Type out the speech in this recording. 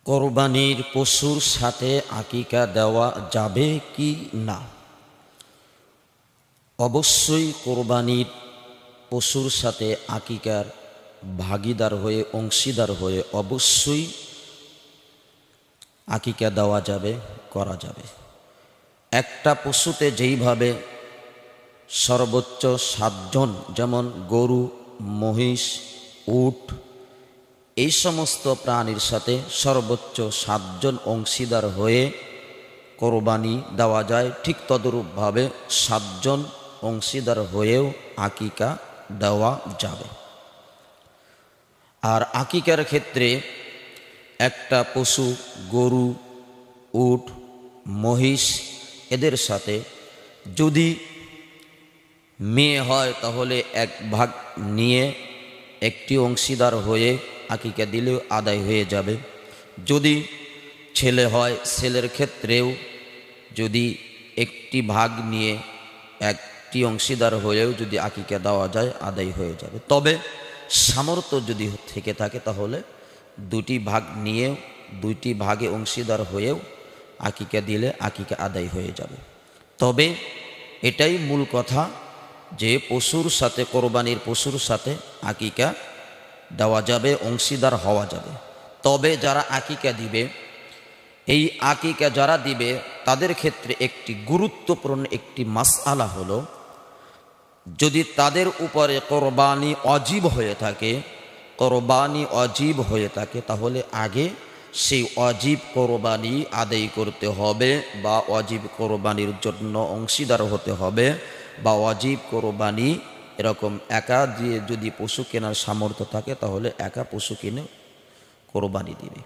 কোরবানির পশুর সাথে আকিকা দেওয়া যাবে কি না? অবশ্যই কোরবানির পশুর সাথে আকিকার ভাগীদার হয়ে অংশীদার হয়ে অবশ্যই আকিকা দেওয়া যাবে, করা যাবে। একটা পশুতে যেইভাবে সর্বোচ্চ 7 জন, যেমন গরু, মহিষ, উট, এই সমস্ত প্রাণীর সাথে সর্বোচ্চ 7 জন অংশীদার হয়ে কোরবানি দেওয়া যায়, ঠিক তদরূপভাবে 7 জন অংশীদার হয়েও আকিকা দেওয়া যাবে। আর আকিকার ক্ষেত্রে একটা পশু, গরু, উট, মহিষ, এদের সাথে যদি মেয়ে হয় তাহলে 1 ভাগ নিয়ে একটি অংশীদার হয়ে আকিকা দিলেও আদায় হয়ে যাবে। যদি ছেলে হয়, ছেলের ক্ষেত্রেও যদি একটি ভাগ নিয়ে একটি অংশীদার হয়েও যদি আকিকা দেওয়া যায়, আদায় হয়ে যাবে। তবে সামর্থ্য যদি থেকে থাকে তাহলে 2টি ভাগ নিয়েও 2টি ভাগে অংশীদার হয়েও আকিকা দিলে আকিকা আদায় হয়ে যাবে। তবে এটাই মূল কথা যে পশুর সাথে, কোরবানির পশুর সাথে আকিকা দেওয়া যাবে, অংশীদার হওয়া যাবে। তবে যারা আকিকা দিবে, এই আকিকা যারা দিবে তাদের ক্ষেত্রে একটি গুরুত্বপূর্ণ একটি মাসআলা হলো, যদি তাদের উপরে কোরবানি ওয়াজিব হয়ে থাকে, কোরবানি ওয়াজিব হয়ে থাকে, তাহলে আগে সেই ওয়াজিব কোরবানি আদায় করতে হবে, বা ওয়াজিব কোরবানির জন্য অংশীদার হতে হবে, বা ওয়াজিব কোরবানি এরকম একা দিয়ে যদি পশু কেনার সামর্থ্য থাকে তাহলে একা পশু কিনে কোরবানি দিবে।